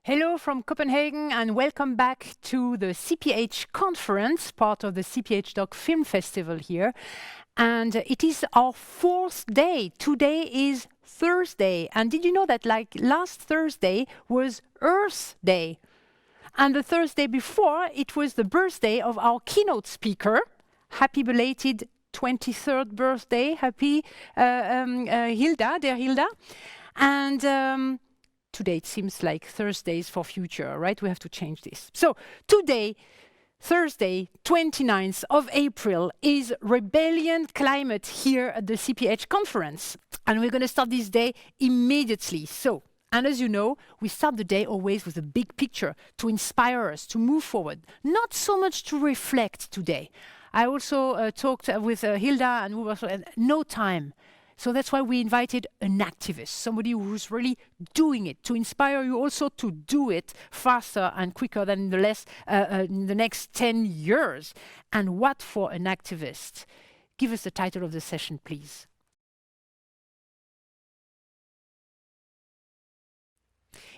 Hello from Copenhagen and welcome back to the CPH conference, part of the CPH Doc Film Festival here. And it is our fourth day. Today is Thursday. And did you know that like last Thursday was Earth Day? And the Thursday before, it was the birthday of our keynote speaker. Happy belated 23rd birthday. Happy Hilda, dear Hilda. And today it seems like Thursdays for future, right? We have to change this. So today, Thursday, 29th of April, is Rebellion Climate here at the CPH conference. And we're going to start this day immediately. So, and as you know, we start the day always with a big picture to inspire us to move forward, not so much to reflect today. I also talked with Hilda and we were no time. So that's why we invited an activist, somebody who's really doing it, to inspire you also to do it faster and quicker than in the next 10 years. And what for an activist? Give us the title of the session, please.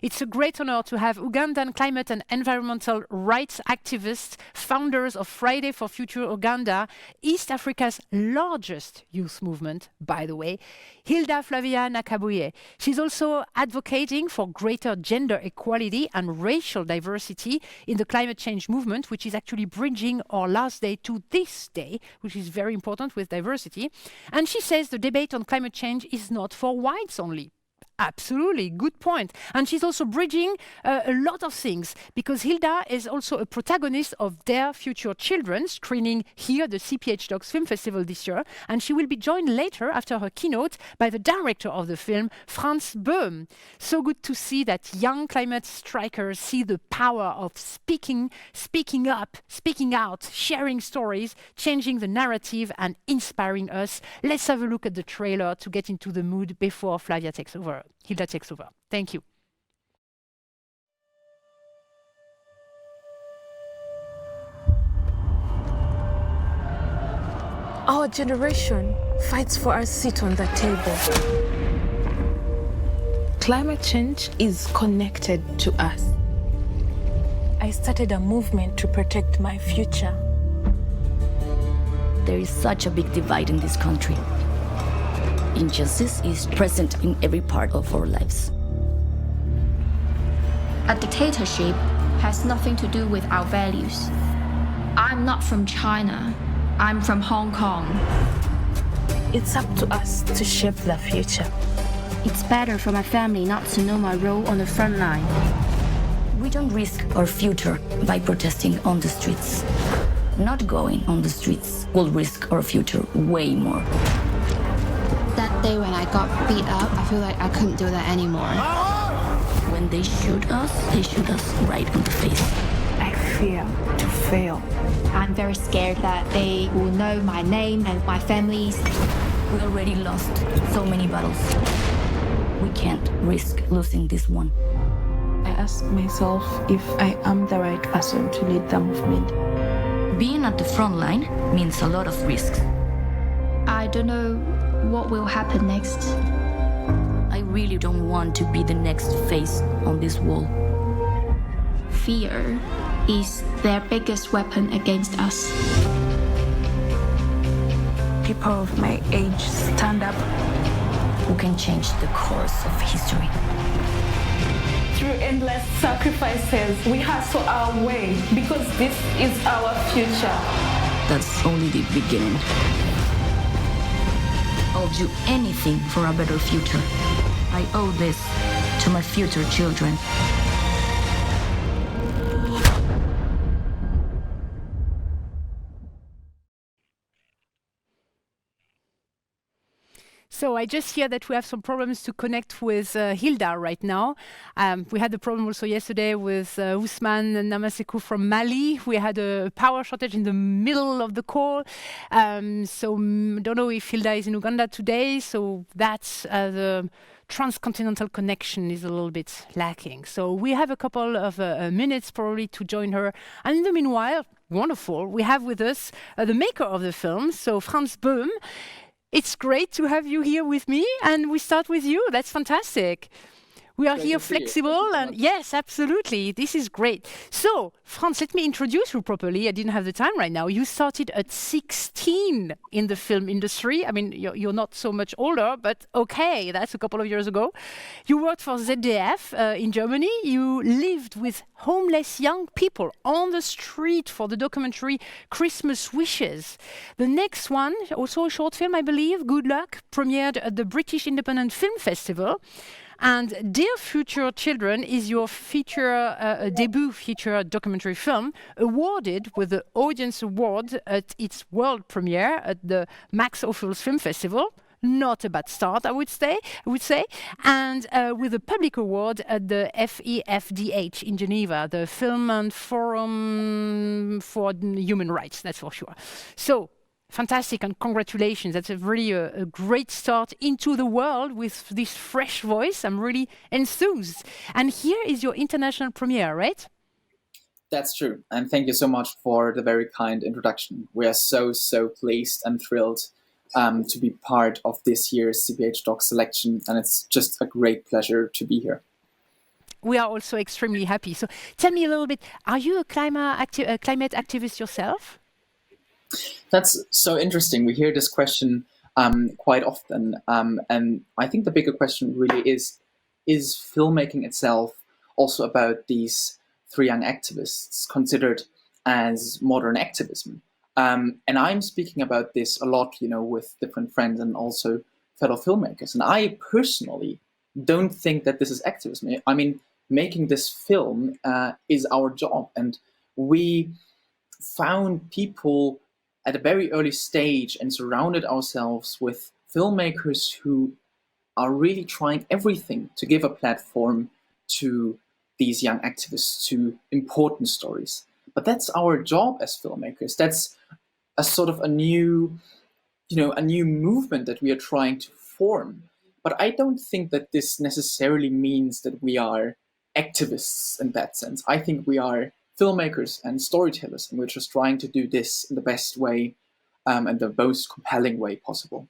It's a great honor to have Ugandan climate and environmental rights activists, founders of Friday for Future Uganda, East Africa's largest youth movement, by the way, Hilda Flavia Nakabuye. She's also advocating for greater gender equality and racial diversity in the climate change movement, which is actually bridging our last day to this day, which is very important with diversity. And she says the debate on climate change is not for whites only. Absolutely, good point. And she's also bridging a lot of things because Hilda is also a protagonist of Their Future Children, screening here at the CPH Docs Film Festival this year. And she will be joined later after her keynote by the director of the film, Franz Boom. So good to see that young climate strikers see the power of speaking up, speaking out, sharing stories, changing the narrative and inspiring us. Let's have a look at the trailer to get into the mood before Flavia takes over. Hilda takes over. Thank you. Our generation fights for our seat on the table. Climate change is connected to us. I started a movement to protect my future. There is such a big divide in this country. Injustice is present in every part of our lives. A dictatorship has nothing to do with our values. I'm not from China. I'm from Hong Kong. It's up to us to shape the future. It's better for my family not to know my role on the front line. We don't risk our future by protesting on the streets. Not going on the streets will risk our future way more. That day when I got beat up, I feel like I couldn't do that anymore. When they shoot us right on the face. I fear to fail. I'm very scared that they will know my name and my family's. We already lost so many battles. We can't risk losing this one. I ask myself if I am the right person to lead the movement. Being at the front line means a lot of risks. I don't know what will happen next. I really don't want to be the next face on this wall. Fear is their biggest weapon against us. People of my age stand up. Who can change the course of history? Through endless sacrifices, we hustle our way because this is our future. That's only the beginning. I'll do anything for a better future. I owe this to my future children. So I just hear that we have some problems to connect with Hilda right now. We had the problem also yesterday with Ousmane Namasekou from Mali. We had a power shortage in the middle of the call. So don't know if Hilda is in Uganda today. So that's the transcontinental connection is a little bit lacking. So we have a couple of minutes probably to join her. And in the meanwhile, wonderful, we have with us the maker of the film, so Franz Boom. It's great to have you here with me, and we start with you. That's fantastic. We are here flexible, and yes, absolutely. This is great. So, Franz, let me introduce you properly. I didn't have the time right now. You started at 16 in the film industry. I mean, you're not so much older, but okay, that's a couple of years ago. You worked for ZDF in Germany. You lived with homeless young people on the street for the documentary Christmas Wishes. The next one, also a short film, I believe, Good Luck, premiered at the British Independent Film Festival. And Dear Future Children is your debut feature documentary film, awarded with the Audience Award at its world premiere at the Max Ophüls Film Festival. Not a bad start, I would say, and with a public award at the FEFDH in Geneva, the Film and Forum for Human Rights, that's for sure. So, fantastic, and congratulations. That's really a great start into the world with this fresh voice. I'm really enthused. And here is your international premiere, right? That's true. And thank you so much for the very kind introduction. We are so pleased and thrilled to be part of this year's CPH Doc selection. And it's just a great pleasure to be here. We are also extremely happy. So tell me a little bit, are you a climate activist yourself? That's so interesting. We hear this question quite often. And I think the bigger question really is filmmaking itself also about these three young activists considered as modern activism? And I'm speaking about this a lot, with different friends and also fellow filmmakers. And I personally don't think that this is activism. I mean, making this film is our job. And we found people at a very early stage and surrounded ourselves with filmmakers who are really trying everything to give a platform to these young activists, to important stories. But that's our job as filmmakers. That's a sort of a new movement that we are trying to form. But I don't think that this necessarily means that we are activists in that sense. I think we are filmmakers and storytellers, and we're just trying to do this in the best way and the most compelling way possible.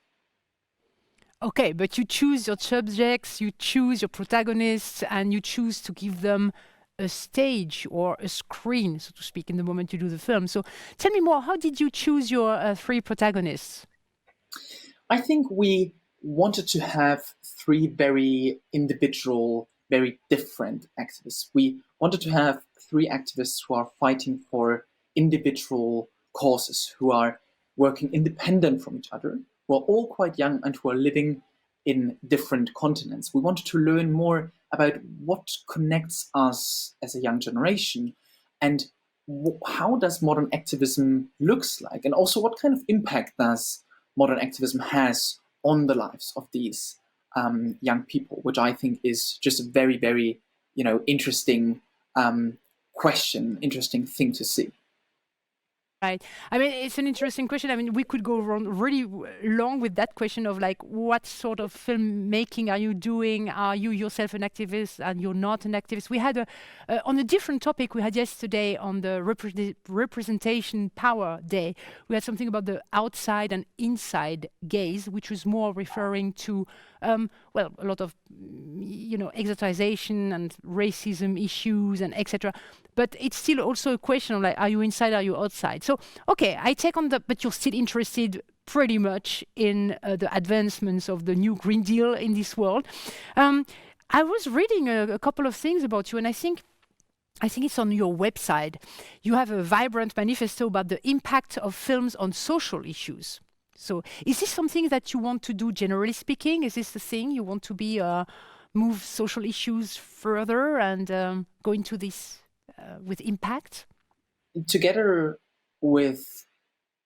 Okay, but you choose your subjects, you choose your protagonists, and you choose to give them a stage or a screen, so to speak, in the moment you do the film. So tell me more, how did you choose your three protagonists? I think we wanted to have three very individual, very different activists. We wanted to have three activists who are fighting for individual causes, who are working independent from each other, who are all quite young and who are living in different continents. We wanted to learn more about what connects us as a young generation and how does modern activism looks like, and also what kind of impact does modern activism has on the lives of these young people, which I think is just a very, very, interesting question, interesting thing to see. Right. I mean, it's an interesting question. I mean, we could go on really long with that question of like, what sort of filmmaking are you doing? Are you yourself an activist and you're not an activist? We had on a different topic we had yesterday on the Representation Power Day. We had something about the outside and inside gaze, which was more referring to, a lot of, exotization and racism issues and etc. But it's still also a question of like, are you inside, are you outside? So, okay, I take on that, but you're still interested pretty much in the advancements of the new Green Deal in this world. I was reading a couple of things about you, and I think it's on your website. You have a vibrant manifesto about the impact of films on social issues. So is this something that you want to do, generally speaking? Is this the thing you want to be, move social issues further and go into this with impact? Together with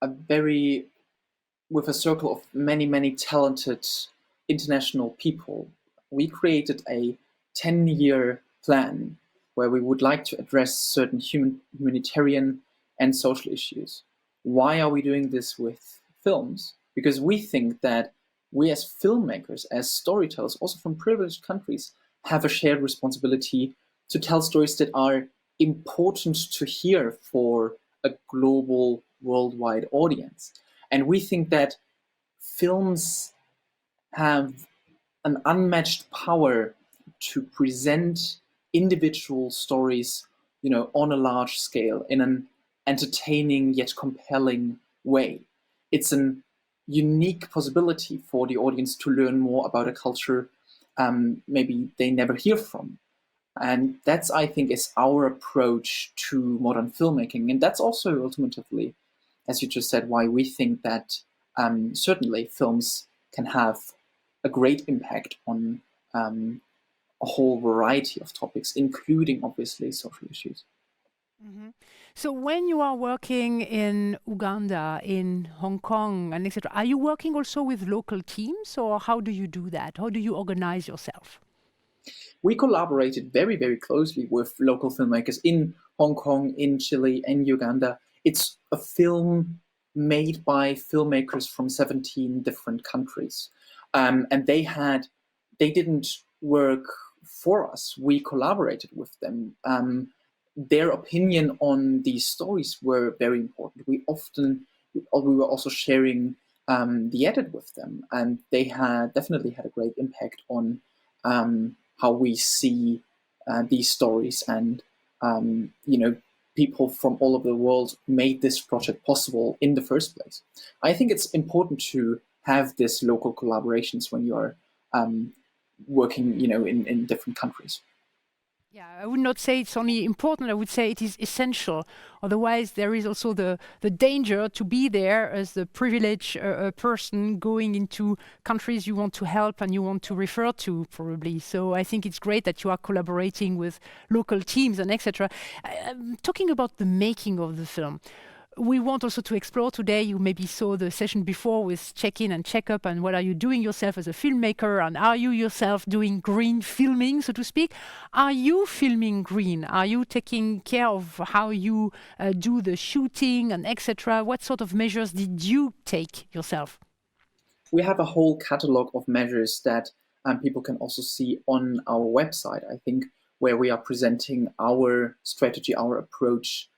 a circle of many, many talented international people, we created a 10-year plan where we would like to address certain humanitarian and social issues. Why are we doing this with films? Because we think that we as filmmakers, as storytellers, also from privileged countries, have a shared responsibility to tell stories that are important to hear for a global, worldwide audience. And we think that films have an unmatched power to present individual stories, on a large scale in an entertaining yet compelling way. It's an unique possibility for the audience to learn more about a culture maybe they never hear from. And that's, I think, is our approach to modern filmmaking. And that's also ultimately, as you just said, why we think that certainly films can have a great impact on a whole variety of topics, including obviously social issues. So when you are working in Uganda, in Hong Kong, and etc., are you working also with local teams, or how do you do that? How do you organize yourself? We collaborated very, very closely with local filmmakers in Hong Kong, in Chile, and Uganda. It's a film made by filmmakers from 17 different countries. And they didn't work for us. We collaborated with them. Their opinion on these stories were very important. We were also sharing the edit with them, and they definitely had a great impact on how we see these stories. And people from all over the world made this project possible in the first place. I think it's important to have this local collaborations when you are working, in different countries. Yeah, I would not say it's only important, I would say it is essential. Otherwise, there is also the danger to be there as the privileged person going into countries you want to help and you want to refer to, probably. So I think it's great that you are collaborating with local teams and etc. Talking about the making of the film, we want also to explore today. You maybe saw the session before with check-in and check-up, and what are you doing yourself as a filmmaker, and are you yourself doing green filming, so to speak? Are you filming green? Are you taking care of how you do the shooting and etc.? What sort of measures did you take yourself? We have a whole catalog of measures that people can also see on our website, I think, where we are presenting our strategy, our approach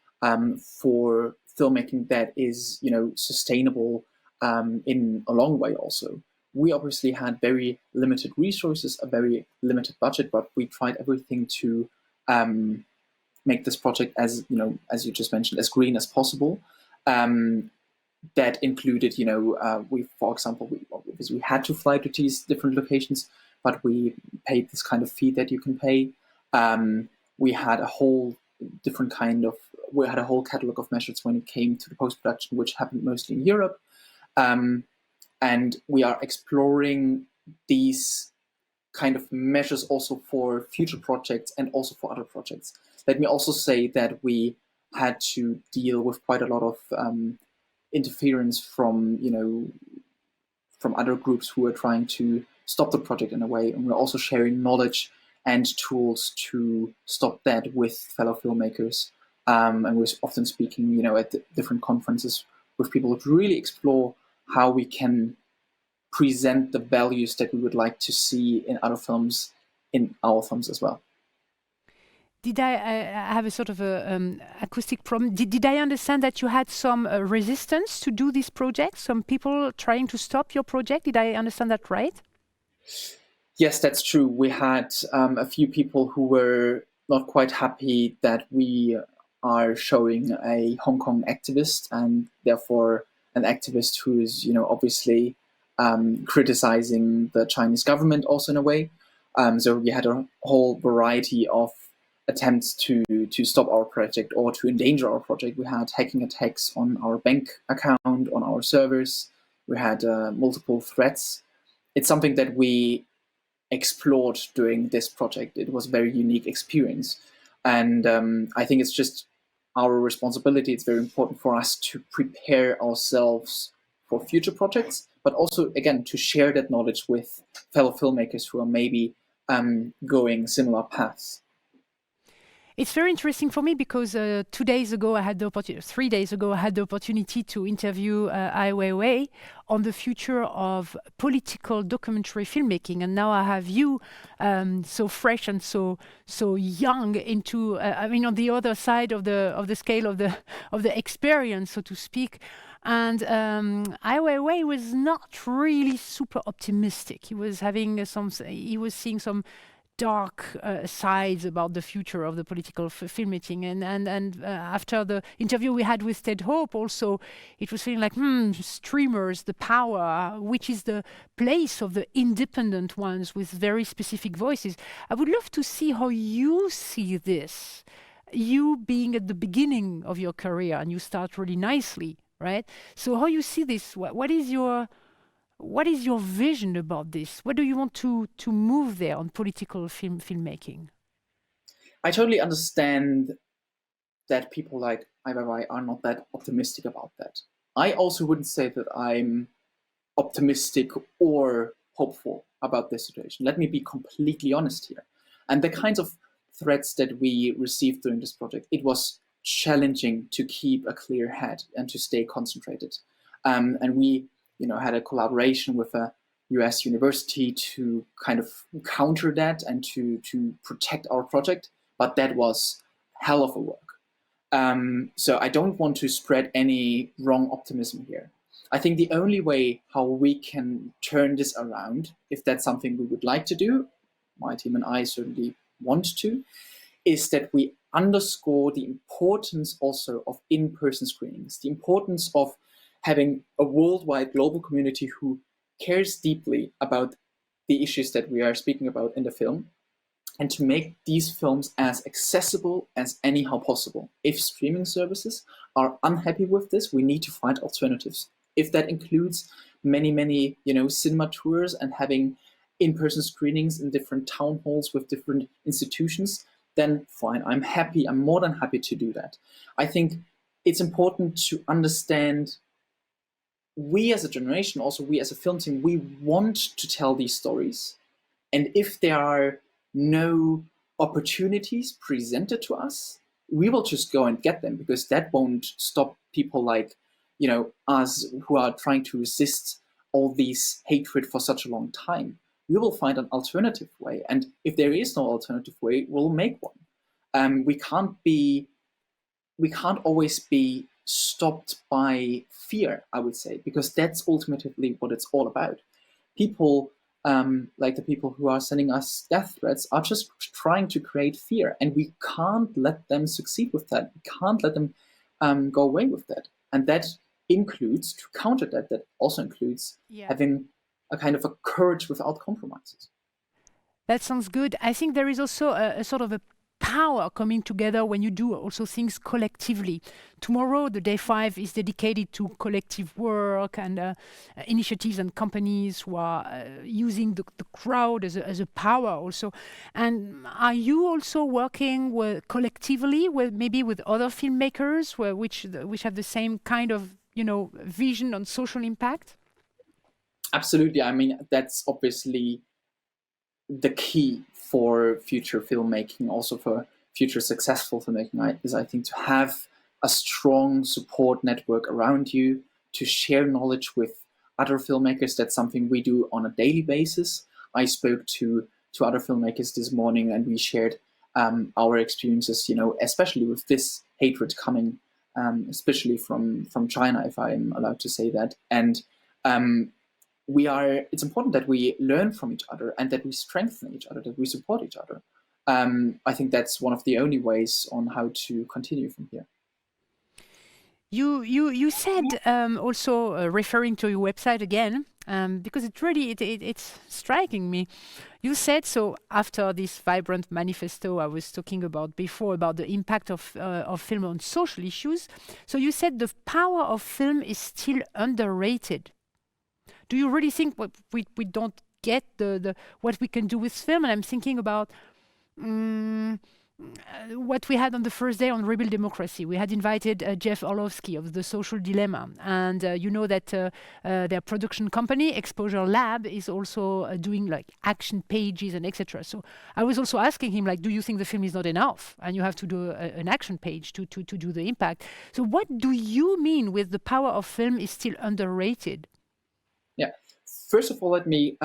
for filmmaking that is, sustainable in a long way also. We obviously had very limited resources, a very limited budget, but we tried everything to make this project as you just mentioned, as green as possible. That included, for example, we had to fly to these different locations, but we paid this kind of fee that you can pay. We had a whole catalog of measures when it came to the post-production, which happened mostly in Europe. And we are exploring these kind of measures also for future projects and also for other projects. Let me also say that we had to deal with quite a lot of interference from other groups who are trying to stop the project in a way, and we're also sharing knowledge and tools to stop that with fellow filmmakers. And we're often speaking, at different conferences with people to really explore how we can present the values that we would like to see in other films, in our films as well. Did I have a sort of acoustic problem? Did I understand that you had some resistance to do this project? Some people trying to stop your project? Did I understand that right? Yes, that's true. We had a few people who were not quite happy that we are showing a Hong Kong activist, and therefore an activist who is, obviously criticizing the Chinese government also in a way. So we had a whole variety of attempts to stop our project or to endanger our project. We had hacking attacks on our bank account, on our servers. We had multiple threats. It's something that we explored during this project. It was a very unique experience. And I think it's just our responsibility. It's very important for us to prepare ourselves for future projects, but also, again, to share that knowledge with fellow filmmakers who are maybe going similar paths. It's very interesting for me because 2 days ago I had the opportunity, 3 days ago I had the opportunity to interview Ai Weiwei on the future of political documentary filmmaking, and now I have you, so fresh and so young into, I mean, on the other side of the scale of the experience, so to speak. And Ai Weiwei was not really super optimistic. He was having he was seeing some dark sides about the future of the political filmmaking, and after the interview we had with Ted Hope, also it was feeling like streamers, the power, which is the place of the independent ones with very specific voices. I would love to see how you see this, you being at the beginning of your career and you start really nicely, right? So how you see this? What is your vision about this? What do you want to move there on political filmmaking? I totally understand that people like Ai Weiwei are not that optimistic about that. I also wouldn't say that I'm optimistic or hopeful about this situation. Let me be completely honest here. And the kinds of threats that we received during this project, it was challenging to keep a clear head and to stay concentrated. And we had a collaboration with a US university to kind of counter that and to protect our project, but that was hell of a work. So I don't want to spread any wrong optimism here. I think the only way how we can turn this around, if that's something we would like to do, my team and I certainly want to, is that we underscore the importance also of in-person screenings, the importance of having a worldwide global community who cares deeply about the issues that we are speaking about in the film, and to make these films as accessible as anyhow possible. If streaming services are unhappy with this, we need to find alternatives. If that includes many, cinema tours and having in-person screenings in different town halls with different institutions, then fine, I'm more than happy to do that. I think it's important to understand, we as a generation, also we as a film team, we want to tell these stories. And if there are no opportunities presented to us, we will just go and get them, because that won't stop people like, us who are trying to resist all these hatred for such a long time. We will find an alternative way. And if there is no alternative way, we'll make one. We can't always be stopped by fear, I would say, because that's ultimately what it's all about. People, like the people who are sending us death threats, are just trying to create fear, and we can't let them succeed with that. We can't let them go away with that. And that includes, to counter that, that also includes having a kind of a courage without compromises. That sounds good. I think there is also a sort of a power coming together when you do also things collectively. Tomorrow, the day 5 is dedicated to collective work and initiatives and companies who are using the crowd as a power also. And are you also working collectively maybe with other filmmakers which have the same kind of vision on social impact? Absolutely. I mean, that's obviously the key for future filmmaking, also for future successful filmmaking, is I think to have a strong support network around you, to share knowledge with other filmmakers. That's something we do on a daily basis. I spoke to other filmmakers this morning, and we shared our experiences, especially with this hatred coming, especially from China, if I'm allowed to say that. And it's important that we learn from each other and that we strengthen each other, that we support each other. I think that's one of the only ways on how to continue from here. You said also referring to your website again, because it's striking me. You said, so after this vibrant manifesto I was talking about before, about the impact of film on social issues. So you said the power of film is still underrated. Do you really think we don't get the what we can do with film? And I'm thinking about what we had on the first day on Rebuild Democracy. We had invited Jeff Orlovsky of The Social Dilemma. And you know that their production company, Exposure Lab, is also doing like action pages and etc. So I was also asking him, like, do you think the film is not enough? And you have to do an action page to do the impact. So what do you mean with the power of film is still underrated? Yeah. First of all, let me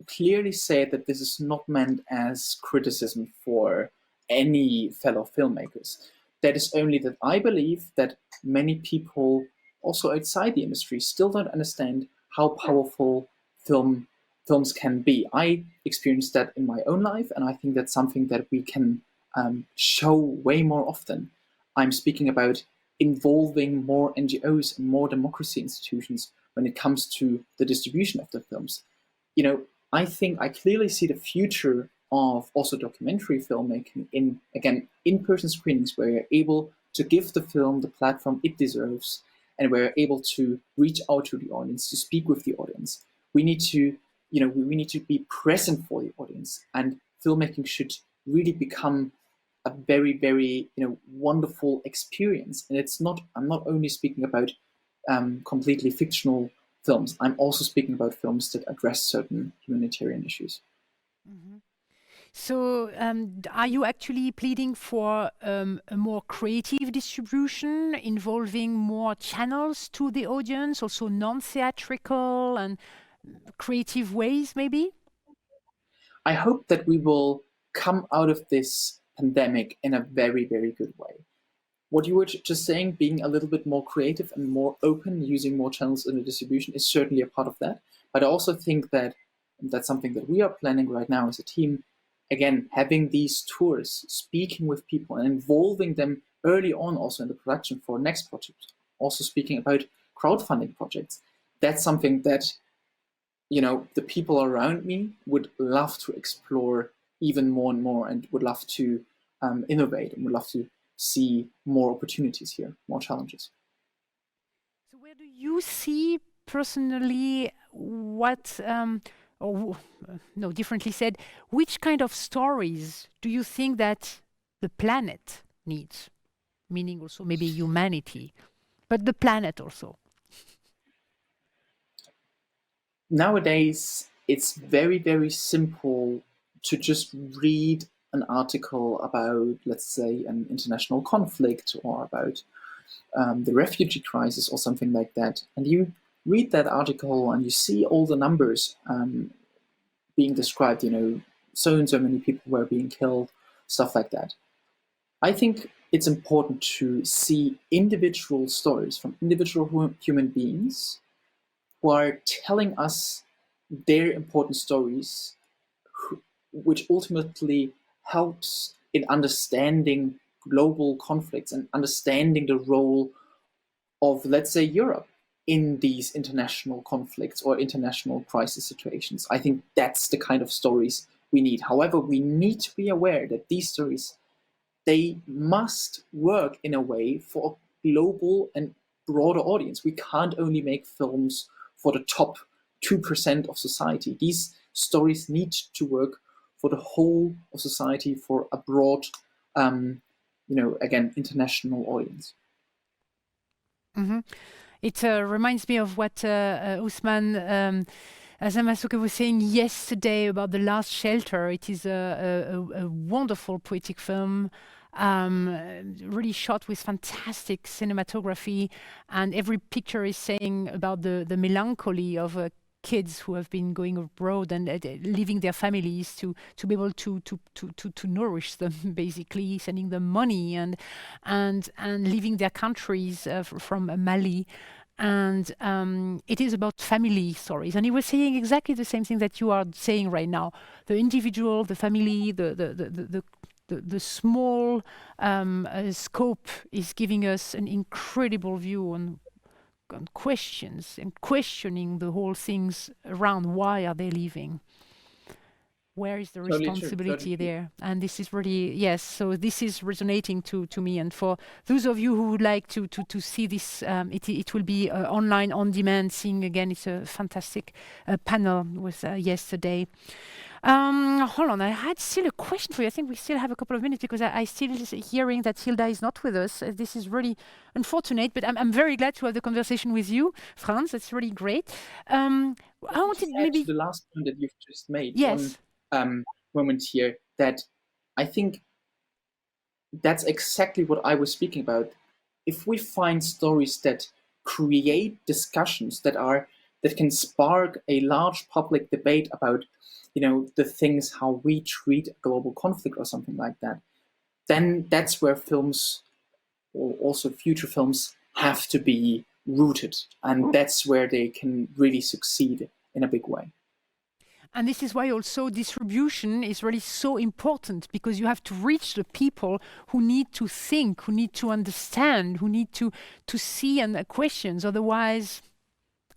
clearly say that this is not meant as criticism for any fellow filmmakers. That is only that I believe that many people also outside the industry still don't understand how powerful films can be. I experienced that in my own life, and I think that's something that we can show way more often. I'm speaking about involving more NGOs and more democracy institutions when it comes to the distribution of the films. You know, I think I clearly see the future of also documentary filmmaking in, again, in-person screenings where you're able to give the film the platform it deserves and we're able to reach out to the audience, to speak with the audience. We need to, we need to be present for the audience, and filmmaking should really become a very, very, wonderful experience. And I'm not only speaking about completely fictional films. I'm also speaking about films that address certain humanitarian issues. Mm-hmm. So are you actually pleading for a more creative distribution involving more channels to the audience, also non-theatrical and creative ways maybe? I hope that we will come out of this pandemic in a very, very good way. What you were just saying, being a little bit more creative and more open, using more channels in the distribution is certainly a part of that. But I also think that that's something that we are planning right now as a team. Again, having these tours, speaking with people and involving them early on also in the production for next project. Also speaking about crowdfunding projects. That's something that, the people around me would love to explore even more and more, and would love to innovate and would love to see more opportunities here, more challenges. So where do you see personally differently said, which kind of stories do you think that the planet needs? Meaning also maybe humanity, but the planet also. Nowadays, it's very, very simple to just read an article about, let's say, an international conflict or about the refugee crisis or something like that. And you read that article and you see all the numbers being described, so and so many people were being killed, stuff like that. I think it's important to see individual stories from individual human beings who are telling us their important stories, which ultimately helps in understanding global conflicts and understanding the role of, let's say, Europe in these international conflicts or international crisis situations. I think that's the kind of stories we need. However, we need to be aware that these stories, they must work in a way for a global and broader audience. We can't only make films for the top 2% of society. These stories need to work for the whole of society, for a broad, again, international audience. Mm-hmm. It reminds me of what Usman Azamasuke was saying yesterday about The Last Shelter. It is a wonderful poetic film, really shot with fantastic cinematography, and every picture is saying about the melancholy of kids who have been going abroad and leaving their families to be able to nourish them, basically sending them money and leaving their countries from Mali. And it is about family stories. And he was saying exactly the same thing that you are saying right now: the individual, the family, the small scope is giving us an incredible view on questions and questioning the whole things around why are they leaving? where is the Totally true, responsibility totally true. there? And this is really, yes, so this is resonating to me. And for those of you who would like to see this, it will be online on demand, seeing again. It's a fantastic panel with yesterday. Hold on, I had still a question for you. I think we still have a couple of minutes because I still hearing that Hilda is not with us. This is really unfortunate, but I'm very glad to have the conversation with you, Franz. That's really great. I wanted Just add maybe to the last point that you've just made, yes. one moment here, that I think that's exactly what I was speaking about. If we find stories that create discussions that can spark a large public debate about, the things, how we treat global conflict or something like that, then that's where films, or also future films, have to be rooted, and that's where they can really succeed in a big way. And this is why also distribution is really so important, because you have to reach the people who need to think, who need to understand, who need to see and questions. Otherwise,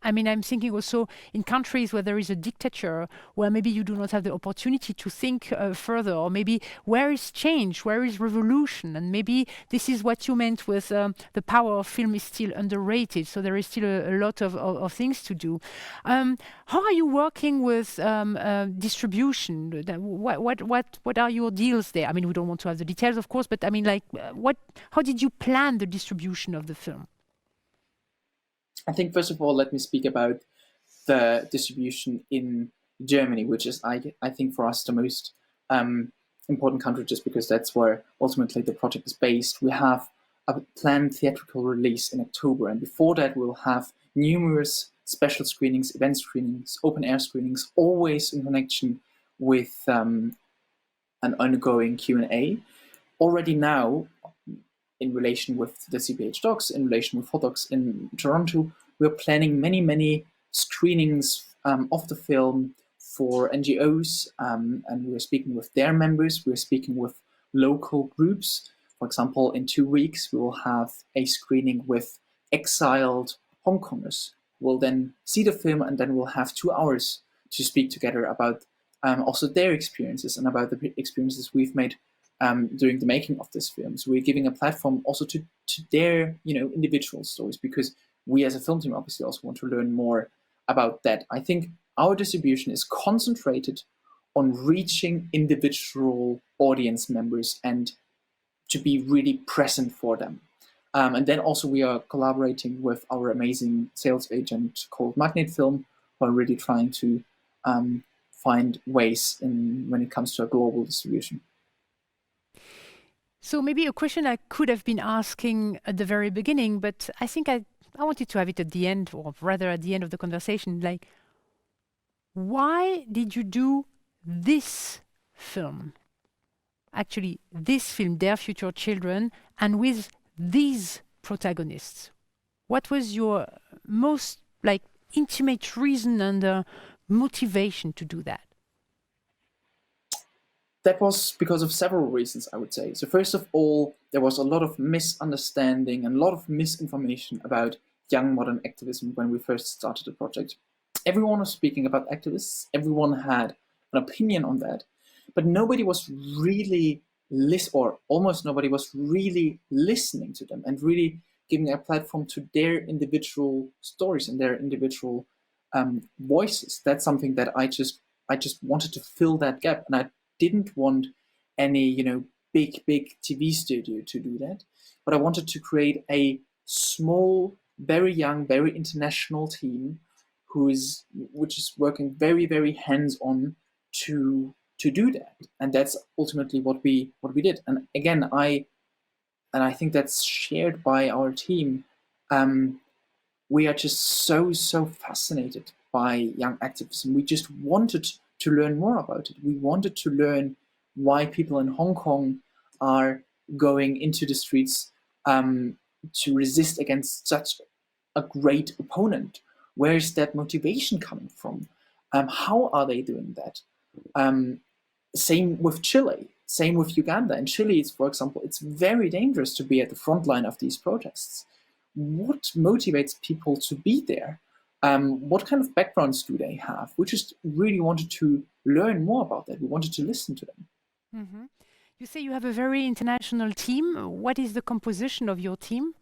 I mean, I'm thinking also in countries where there is a dictator, where maybe you do not have the opportunity to think further, or maybe where is change, where is revolution? And maybe this is what you meant with the power of film is still underrated. So there is still a lot of things to do. How are you working with distribution? What are your deals there? I mean, we don't want to have the details, of course, but I mean, like, how did you plan the distribution of the film? I think, first of all, let me speak about the distribution in Germany, which is, I think, for us the most important country, just because that's where ultimately the project is based. We have a planned theatrical release in October, and before that we'll have numerous special screenings, event screenings, open-air screenings, always in connection with an ongoing Q&A. Already now, in relation with the CPH Docs, in relation with Hot Docs in Toronto, we're planning many screenings of the film for NGOs, and we're speaking with their members, we're speaking with local groups. For example, in 2 weeks, we will have a screening with exiled Hong Kongers. We'll then see the film, and then we'll have 2 hours to speak together about also their experiences and about the experiences we've made during the making of this film. So we're giving a platform also to their individual stories, because we as a film team obviously also want to learn more about that. I think our distribution is concentrated on reaching individual audience members and to be really present for them. And then also we are collaborating with our amazing sales agent called Magnet Film, who are really trying to find ways when it comes to a global distribution. So maybe a question I could have been asking at the very beginning, but I think I wanted to have it at the end, or rather at the end of the conversation. Like, why did you do this film? Actually, this film, Their Future Children, and with these protagonists. What was your most intimate reason and motivation to do that? That was because of several reasons, I would say. So first of all, there was a lot of misunderstanding and a lot of misinformation about young modern activism when we first started the project. Everyone was speaking about activists, everyone had an opinion on that, but nobody was really or almost nobody was really listening to them and really giving a platform to their individual stories and their individual voices. That's something that I just wanted to fill that gap, and I didn't want any big TV studio to do that, but I wanted to create a small, very young, very international team which is working very hands-on to do that, and that's ultimately what we did. And again, I think that's shared by our team. We are just so fascinated by young activism. We just wanted to learn more about it. We wanted to learn why people in Hong Kong are going into the streets to resist against such a great opponent. Where is that motivation coming from? How are they doing that? Same with Chile, same with Uganda. In Chile, for example, it's very dangerous to be at the front line of these protests. What motivates people to be there? What kind of backgrounds do they have? We just really wanted to learn more about that. We wanted to listen to them. Mm-hmm. You say you have a very international team. What is the composition of your team?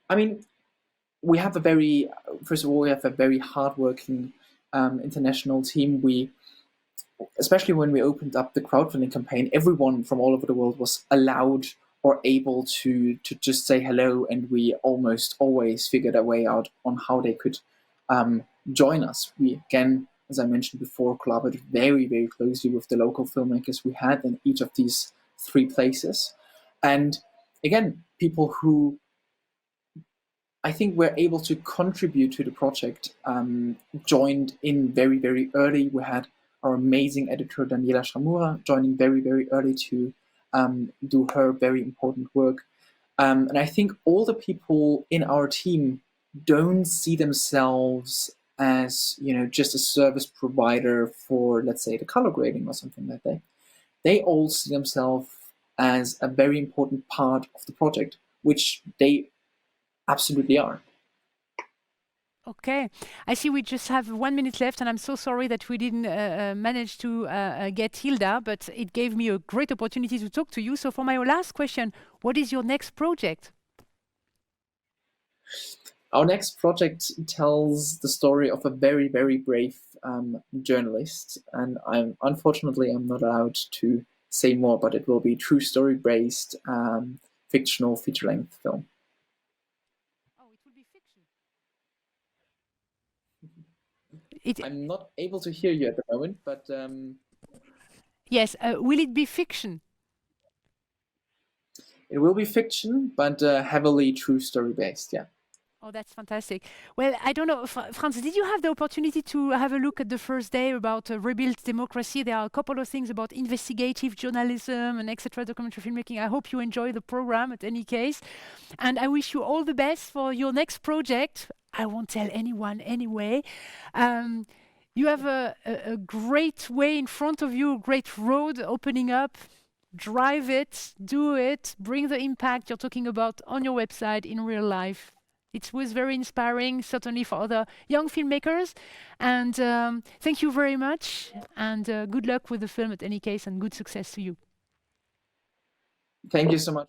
I mean, we have a very, first of all, we have a very hardworking international team. We, especially when we opened up the crowdfunding campaign, everyone from all over the world was allowed or able to just say hello, and we almost always figured a way out on how they could join us. We, again, as I mentioned before, collaborated very, very closely with the local filmmakers we had in each of these 3 places. And again, people who I think were able to contribute to the project joined in very, very early. We had our amazing editor, Daniela Shamura, joining very, very early to do her very important work. And I think all the people in our team don't see themselves as, just a service provider for, let's say, the color grading or something like that. They all see themselves as a very important part of the project, which they absolutely are. Okay, I see we just have 1 minute left, and I'm so sorry that we didn't manage to get Hilda, but it gave me a great opportunity to talk to you. So for my last question, what is your next project? Our next project tells the story of a very, very brave journalist, and unfortunately I'm not allowed to say more, but it will be true story based fictional feature-length film. Oh, it will be fiction. I'm not able to hear you at the moment, but Yes, will it be fiction? It will be fiction, but heavily true story based, yeah. Oh, that's fantastic. Well, I don't know, Franz, did you have the opportunity to have a look at the first day about rebuilt democracy? There are a couple of things about investigative journalism and etc. documentary filmmaking. I hope you enjoy the program at any case. And I wish you all the best for your next project. I won't tell anyone anyway. You have a great way in front of you, a great road opening up. Drive it, do it, bring the impact you're talking about on your website in real life. It was very inspiring, certainly for other young filmmakers. And thank you very much. And good luck with the film at any case, and good success to you. Thank you so much.